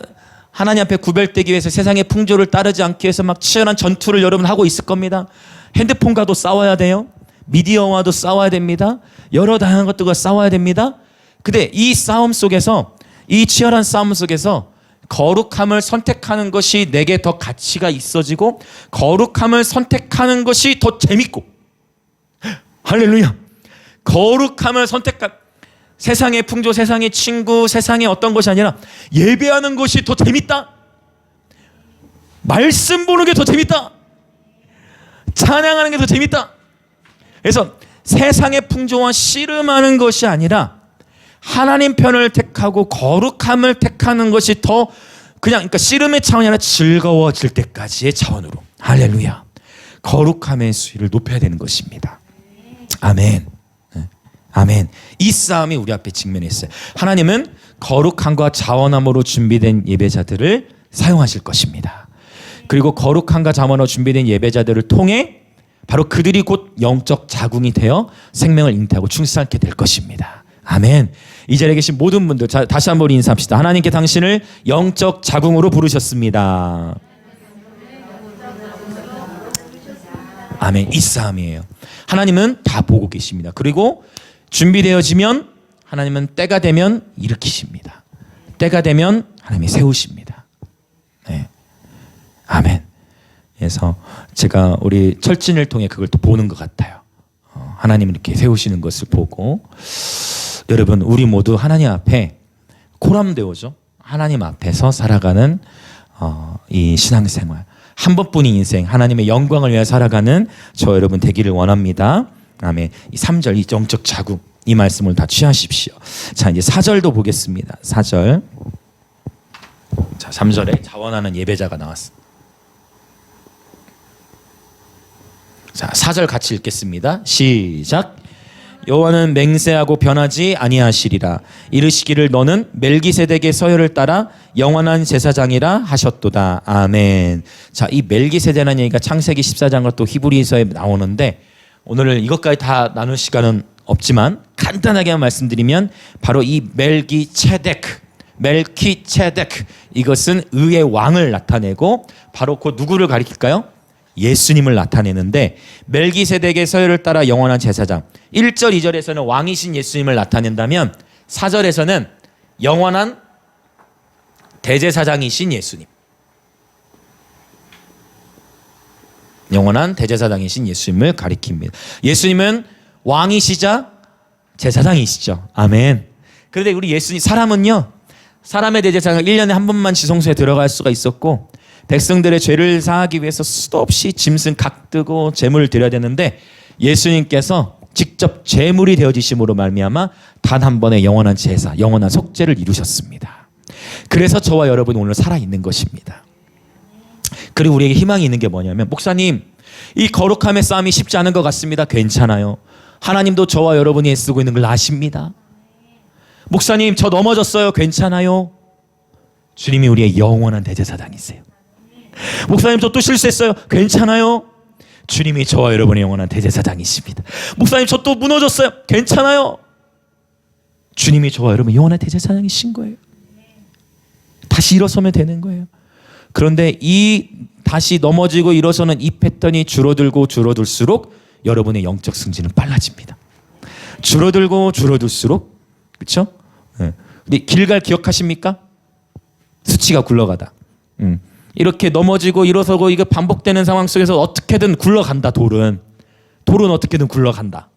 하나님 앞에 구별되기 위해서 세상의 풍조를 따르지 않기 위해서 막 치열한 전투를 여러분 하고 있을 겁니다. 핸드폰과도 싸워야 돼요. 미디어와도 싸워야 됩니다. 여러 다양한 것들과 싸워야 됩니다. 근데 이 싸움 속에서, 이 치열한 싸움 속에서 거룩함을 선택하는 것이 내게 더 가치가 있어지고, 거룩함을 선택하는 것이 더 재밌고, 할렐루야. 거룩함을 세상의 풍조, 세상의 친구, 세상의 어떤 것이 아니라 예배하는 것이 더 재밌다. 말씀 보는 게 더 재밌다. 찬양하는 게 더 재밌다. 그래서 세상의 풍조와 씨름하는 것이 아니라 하나님 편을 택하고 거룩함을 택하는 것이 더 그러니까 씨름의 차원이 아니라 즐거워질 때까지의 차원으로, 할렐루야, 거룩함의 수위를 높여야 되는 것입니다. 아멘. 아멘. 이 싸움이 우리 앞에 직면했어요. 하나님은 거룩함과 자원함으로 준비된 예배자들을 사용하실 것입니다. 그리고 거룩함과 자원으로 준비된 예배자들을 통해 바로 그들이 곧 영적 자궁이 되어 생명을 잉태하고 충실하게 될 것입니다. 아멘. 이 자리에 계신 모든 분들, 다시 한번 인사합시다. 하나님께 당신을 영적 자궁으로 부르셨습니다. 아멘. 이 싸움이에요. 하나님은 다 보고 계십니다. 그리고 준비되어지면 하나님은 때가 되면 일으키십니다. 때가 되면 하나님이 세우십니다. 네. 아멘. 그래서 제가 우리 철진을 통해 그걸 또 보는 것 같아요. 하나님이 이렇게 세우시는 것을 보고, 여러분 우리 모두 하나님 앞에 코람되어죠. 하나님 앞에서 살아가는 이 신앙생활, 한 번뿐인 인생, 하나님의 영광을 위해 살아가는 저 여러분 되기를 원합니다. 아멘. 이 3절, 이 영적 자궁, 이 말씀을 다 취하십시오. 자, 이제 4절도 보겠습니다. 4절. 자, 3절에 자원하는 예배자가 나왔습니다. 자, 4절 같이 읽겠습니다. 시작. 여호와는 맹세하고 변하지 아니하시리라. 이르시기를 너는 멜기세덱의 서열을 따라 영원한 제사장이라 하셨도다. 아멘. 자, 이 멜기세덱이라는 얘기가 창세기 14장과 또 히브리서에 나오는데, 오늘 이것까지 다 나눌 시간은 없지만 간단하게 말씀드리면 바로 이 멜기체덱, 이것은 의의 왕을 나타내고 바로 그 누구를 가리킬까요? 예수님을 나타내는데, 멜기세덱의 서열을 따라 영원한 제사장, 1절 2절에서는 왕이신 예수님을 나타낸다면 4절에서는 영원한 대제사장이신 예수님, 영원한 대제사장이신 예수님을 가리킵니다. 예수님은 왕이시자 제사장이시죠. 아멘. 그런데 우리 예수님, 사람은요, 사람의 대제사장은 1년에 한 번만 지성소에 들어갈 수가 있었고, 백성들의 죄를 사하기 위해서 수도 없이 짐승 각 뜨고 제물을 드려야 되는데, 예수님께서 직접 제물이 되어지심으로 말미암아 단 한 번의 영원한 제사, 영원한 속죄를 이루셨습니다. 그래서 저와 여러분이 오늘 살아있는 것입니다. 그리고 우리에게 희망이 있는 게 뭐냐면, 목사님, 이 거룩함의 싸움이 쉽지 않은 것 같습니다. 괜찮아요. 하나님도 저와 여러분이 애쓰고 있는 걸 아십니다. 목사님, 저 넘어졌어요. 괜찮아요. 주님이 우리의 영원한 대제사장이세요. 목사님, 저 또 실수했어요. 괜찮아요. 주님이 저와 여러분의 영원한 대제사장이십니다. 목사님, 저 또 무너졌어요. 괜찮아요. 주님이 저와 여러분의 영원한 대제사장이신 거예요. 다시 일어서면 되는 거예요. 그런데 이 다시 넘어지고 일어서는 이 패턴이 줄어들수록 여러분의 영적 승진은 빨라집니다. 줄어들수록, 그렇죠? 네. 근데 길갈 기억하십니까? 수치가 굴러가다. 이렇게 넘어지고 일어서고 이게 반복되는 상황 속에서 어떻게든 굴러간다. 돌은 돌은 어떻게든 굴러간다.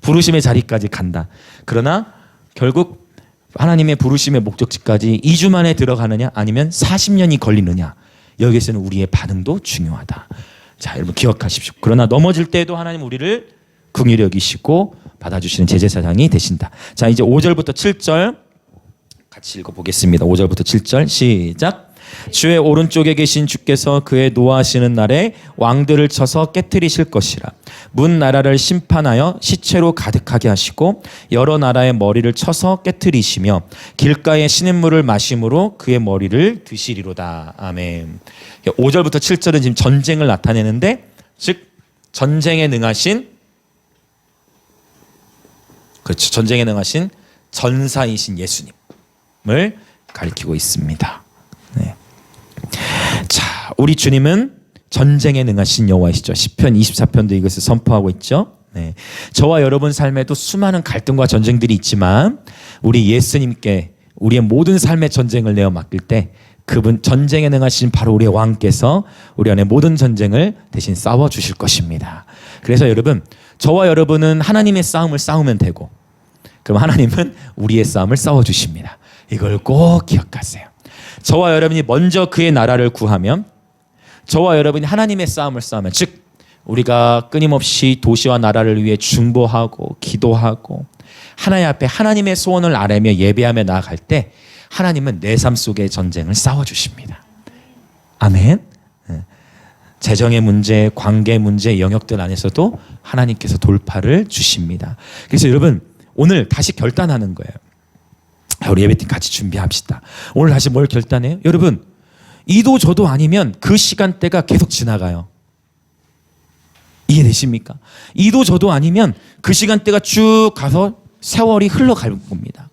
부르심의 자리까지 간다. 그러나 결국 하나님의 부르심의 목적지까지 2주 만에 들어가느냐 아니면 40년이 걸리느냐, 여기에서는 우리의 반응도 중요하다. 자, 여러분 기억하십시오. 그러나 넘어질 때에도 하나님 우리를 긍휼히 여기시고 받아주시는 제재사장이 되신다. 자, 이제 5절부터 7절 같이 읽어보겠습니다. 5절부터 7절 시작. 주의 오른쪽에 계신 주께서 그의 노하시는 날에 왕들을 쳐서 깨뜨리실 것이라. 문 나라를 심판하여 시체로 가득하게 하시고 여러 나라의 머리를 쳐서 깨뜨리시며 길가의 시냇물을 마심으로 그의 머리를 드시리로다. 아멘. 5절부터 7절은 지금 전쟁을 나타내는데, 즉 전쟁에 능하신, 그렇죠, 전쟁에 능하신 전사이신 예수님을 가리키고 있습니다. 네. 자, 우리 주님은 전쟁에 능하신 여호와이시죠. 시편 24편도 이것을 선포하고 있죠. 네. 저와 여러분 삶에도 수많은 갈등과 전쟁들이 있지만 우리 예수님께 우리의 모든 삶의 전쟁을 내어 맡길 때 그분 전쟁에 능하신 바로 우리의 왕께서 우리 안에 모든 전쟁을 대신 싸워 주실 것입니다. 그래서 여러분, 저와 여러분은 하나님의 싸움을 싸우면 되고, 그럼 하나님은 우리의 싸움을 싸워 주십니다. 이걸 꼭 기억하세요. 저와 여러분이 먼저 그의 나라를 구하면, 저와 여러분이 하나님의 싸움을 싸우면, 즉 우리가 끊임없이 도시와 나라를 위해 중보하고 기도하고 하나님 앞에 하나님의 소원을 아뢰며 예배하며 나아갈 때 하나님은 내 삶 속의 전쟁을 싸워주십니다. 아멘. 재정의 문제, 관계 문제, 영역들 안에서도 하나님께서 돌파를 주십니다. 그래서 여러분, 오늘 다시 결단하는 거예요. 우리 예배팀 같이 준비합시다. 오늘 다시 뭘 결단해요? 여러분, 이도 저도 아니면 그 시간대가 계속 지나가요. 이해되십니까? 이도 저도 아니면 그 시간대가 쭉 가서 세월이 흘러갈 겁니다.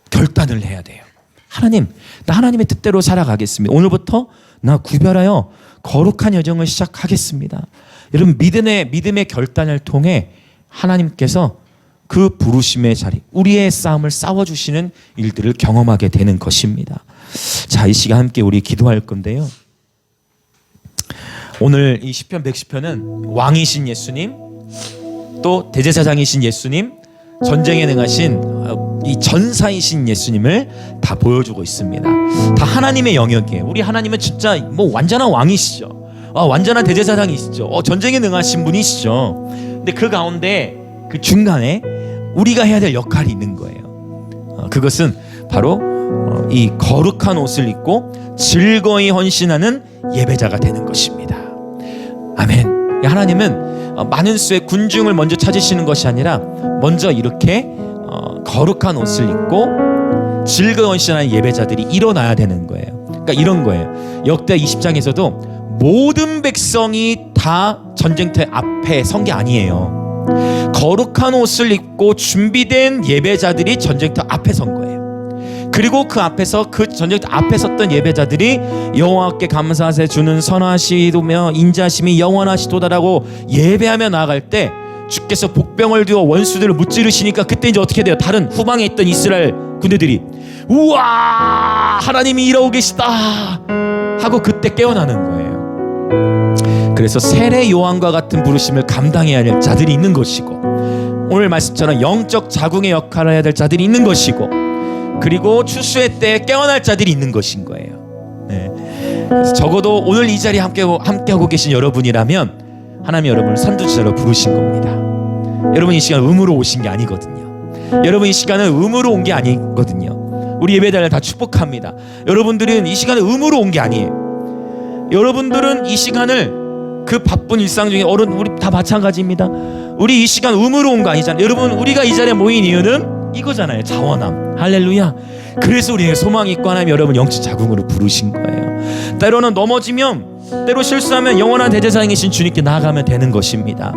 결단을 해야 돼요. 하나님, 나 하나님의 뜻대로 살아가겠습니다. 오늘부터 나 구별하여 거룩한 여정을 시작하겠습니다. 여러분, 믿음의 결단을 통해 하나님께서 그 부르심의 자리, 우리의 싸움을 싸워주시는 일들을 경험하게 되는 것입니다. 자, 이 시간 함께 우리 기도할 건데요. 오늘 이 시편 110편은 왕이신 예수님, 또 대제사장이신 예수님, 전쟁에 능하신 이 전사이신 예수님을 다 보여주고 있습니다. 다 하나님의 영역이에요. 우리 하나님은 진짜 뭐 완전한 왕이시죠. 완전한 대제사장이시죠. 전쟁에 능하신 분이시죠. 근데 그 가운데 그 중간에 우리가 해야 될 역할이 있는 거예요. 그것은 바로 이 거룩한 옷을 입고 즐거이 헌신하는 예배자가 되는 것입니다. 아멘. 하나님은 많은 수의 군중을 먼저 찾으시는 것이 아니라 먼저 이렇게 거룩한 옷을 입고 즐거이 헌신하는 예배자들이 일어나야 되는 거예요. 그러니까 이런 거예요. 역대 20장에서도 모든 백성이 다 전쟁터 앞에 선 게 아니에요. 거룩한 옷을 입고 준비된 예배자들이 전쟁터 앞에 선 거예요. 그리고 그 앞에서, 그 전쟁터 앞에 섰던 예배자들이 여호와께 감사하세 주는 선하시도며 인자심이 영원하시도다라고 예배하며 나아갈 때 주께서 복병을 두어 원수들을 무찌르시니까 그때 이제 어떻게 돼요? 다른 후방에 있던 이스라엘 군대들이 우와, 하나님이 이러고 계시다 하고 그때 깨어나는 거예요. 그래서 세례 요한과 같은 부르심을 감당해야 할 자들이 있는 것이고, 오늘 말씀처럼 영적 자궁의 역할을 해야 될 자들이 있는 것이고, 그리고 추수의 때에 깨어날 자들이 있는 것인 거예요. 네. 그래서 적어도 오늘 이 자리에 함께하고 계신 여러분이라면 하나님 여러분을 선두주자로 부르신 겁니다. 여러분 이 시간 의무로 오신 게 아니거든요. 여러분 이 시간은 의무로 온 게 아니거든요. 우리 예배자를 다 축복합니다. 여러분들은 이 시간에 의무로 온 게 아니에요. 여러분들은 이 시간을 그 바쁜 일상 중에 우리 다 마찬가지입니다. 우리 이 시간 의무로 온 거 아니잖아요. 여러분, 우리가 이 자리에 모인 이유는 이거잖아요. 자원함. 할렐루야. 그래서 우리에게 소망이 있고 하나님 여러분 영적 자궁으로 부르신 거예요. 때로는 넘어지면, 때로 실수하면 영원한 대제사장이신 주님께 나아가면 되는 것입니다.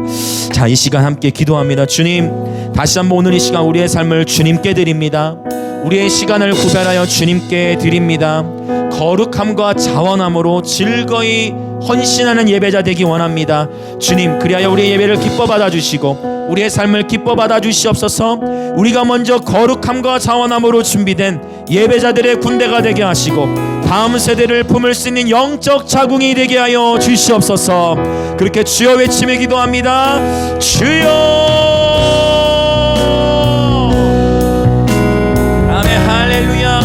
자, 이 시간 함께 기도합니다. 주님, 다시 한번 오늘 이 시간 우리의 삶을 주님께 드립니다. 우리의 시간을 구별하여 주님께 드립니다. 거룩함과 자원함으로 즐거이 헌신하는 예배자 되기 원합니다. 주님, 그리하여 우리의 예배를 기뻐 받아주시고 우리의 삶을 기뻐 받아주시옵소서. 우리가 먼저 거룩함과 자원함으로 준비된 예배자들의 군대가 되게 하시고 다음 세대를 품을 수 있는 영적 자궁이 되게 하여 주시옵소서. 그렇게 주여 외치며 기도합니다. 주여. 아멘. 할렐루야.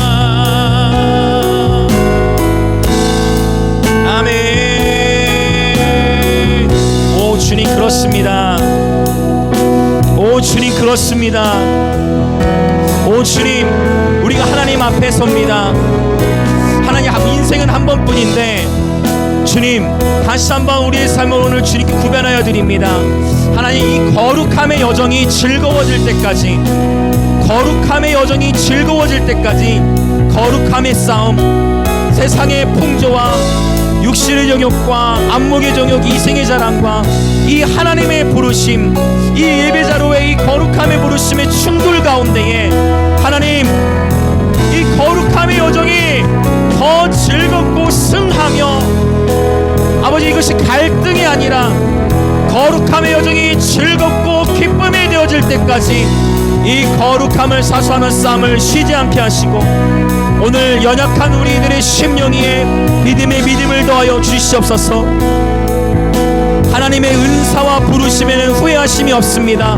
아멘. 오 주님 그렇습니다. 오 주님 그렇습니다. 오 주님, 우리가 하나님 앞에 섭니다. 하나님, 인생은 한 번뿐인데 주님, 다시 한번 우리의 삶을 오늘 주님께 구별하여 드립니다. 하나님, 이 거룩함의 여정이 즐거워질 때까지, 거룩함의 여정이 즐거워질 때까지 거룩함의 싸움, 세상의 풍조와 육신의 정욕과 안목의 정욕, 이생의 자랑과 이 하나님의 부르심, 이 예배자로의 이 거룩함의 부르심의 충돌 가운데에 하나님, 이 거룩함의 여정이 더 즐겁고 승하며 아버지, 이것이 갈등이 아니라 거룩함의 여정이 즐겁고 기쁨이 되어질 때까지 이 거룩함을 사수하는 싸움을 쉬지 않게 하시고 오늘 연약한 우리들의 심령에 믿음의 믿음을 더하여 주시옵소서. 하나님의 은사와 부르심에는 후회하심이 없습니다.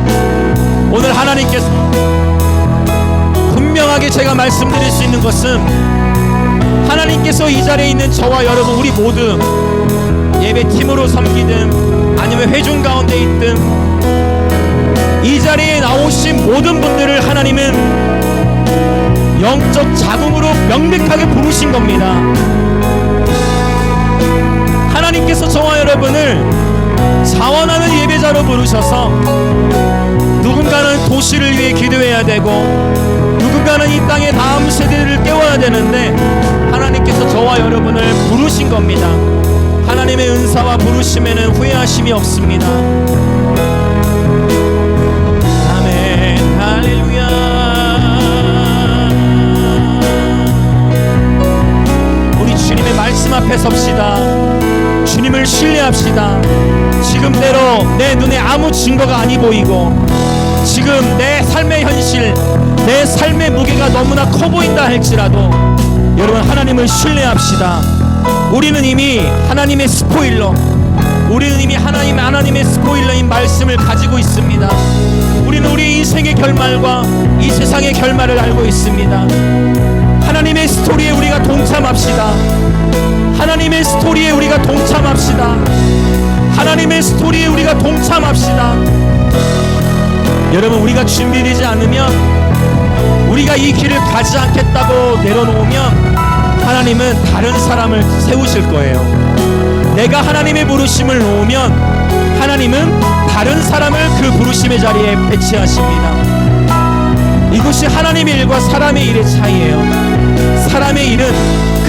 오늘 하나님께서 분명하게 제가 말씀드릴 수 있는 것은 하나님께서 이 자리에 있는 저와 여러분 우리 모두 예배팀으로 섬기든 아니면 회중 가운데 있든 이 자리에 나오신 모든 분들을 하나님은 영적 자궁으로 명백하게 부르신 겁니다. 하나님께서 저와 여러분을 자원하는 예배자로 부르셔서 누군가는 도시를 위해 기도해야 되고 누군가는 이 땅의 다음 세대를 깨워야 되는데 하나님께서 저와 여러분을 부르신 겁니다. 하나님의 은사와 부르심에는 후회하심이 없습니다. 아멘. 할렐루야. 우리 주님의 말씀 앞에 섭시다. 주님을 신뢰합시다. 지금대로 내 눈에 아무 증거가 아니 보이고 지금 내 삶의 현실, 내 삶의 무게가 너무나 커 보인다 할지라도 여러분, 하나님을 신뢰합시다. 우리는 이미 하나님의 스포일러, 우리는 이미 하나님의 스포일러인 말씀을 가지고 있습니다. 우리는 우리 인생의 결말과 이 세상의 결말을 알고 있습니다. 하나님의 스토리에 우리가 동참합시다. 하나님의 스토리에 우리가 동참합시다. 하나님의 스토리에 우리가 동참합시다. 여러분, 우리가 준비되지 않으면, 우리가 이 길을 가지 않겠다고 내려놓으면 하나님은 다른 사람을 세우실 거예요. 내가 하나님의 부르심을 놓으면 하나님은 다른 사람을 그 부르심의 자리에 배치하십니다. 이것이 하나님의 일과 사람의 일의 차이예요. 사람의 일은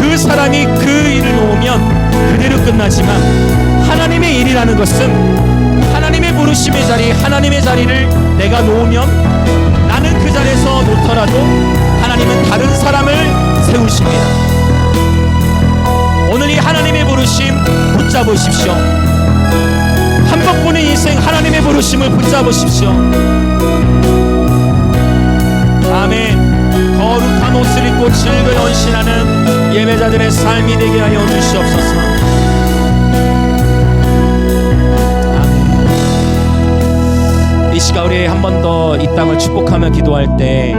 그 사람이 그 일을 놓으면 그대로 끝나지만 하나님의 일이라는 것은 하나님의 부르심의 자리, 하나님의 자리를 내가 놓으면 나는 그 자리에서 놓더라도 하나님은 다른 사람을 세우십니다. 오늘 이 하나님의 부르심 붙잡으십시오. 한 번뿐인 인생 하나님의 부르심을 붙잡으십시오. 아멘. 거룩한 옷을 입고 즐거이 헌신하는 예배자들의 삶이 되게 하여 주시옵소서. 아멘. 이 시간 우리 한 번 더 이 땅을 축복하며 기도할 때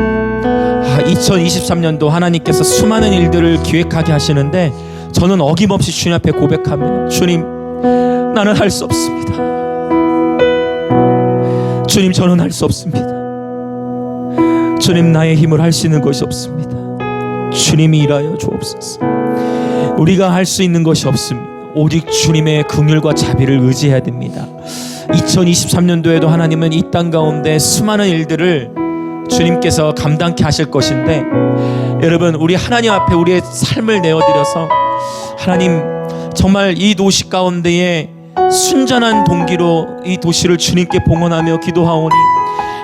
2023년도 하나님께서 수많은 일들을 기획하게 하시는데 저는 어김없이 주님 앞에 고백합니다. 주님, 나는 할 수 없습니다. 주님, 저는 할 수 없습니다. 주님, 나의 힘을 할 수 있는 것이 없습니다. 주님이 일하여 주옵소서. 우리가 할 수 있는 것이 없습니다. 오직 주님의 긍휼과 자비를 의지해야 됩니다. 2023년도에도 하나님은 이 땅 가운데 수많은 일들을 주님께서 감당케 하실 것인데 여러분, 우리 하나님 앞에 우리의 삶을 내어드려서 하나님, 정말 이 도시 가운데에 순전한 동기로 이 도시를 주님께 봉헌하며 기도하오니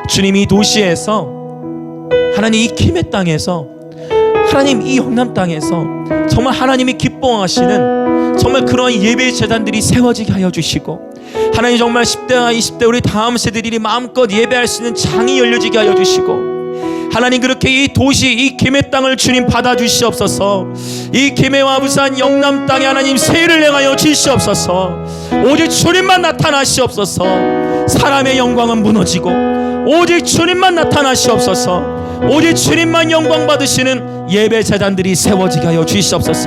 주님, 이 도시에서 하나님, 이 김해 땅에서 하나님, 이 영남 땅에서 정말 하나님이 기뻐하시는 정말 그러한 예배의 재단들이 세워지게 하여 주시고 하나님, 정말 10대와 20대 우리 다음 세대들이 마음껏 예배할 수 있는 장이 열려지게 하여 주시고 하나님 그렇게 이 도시 이 김해 땅을 주님 받아주시옵소서. 이 김해와 부산 영남 땅에 하나님 세일을 행하여 주시옵소서. 오직 주님만 나타나시옵소서. 사람의 영광은 무너지고 오직 주님만 나타나시옵소서. 오직 주님만 영광 받으시는 예배 제단들이 세워지게 하여 주시옵소서.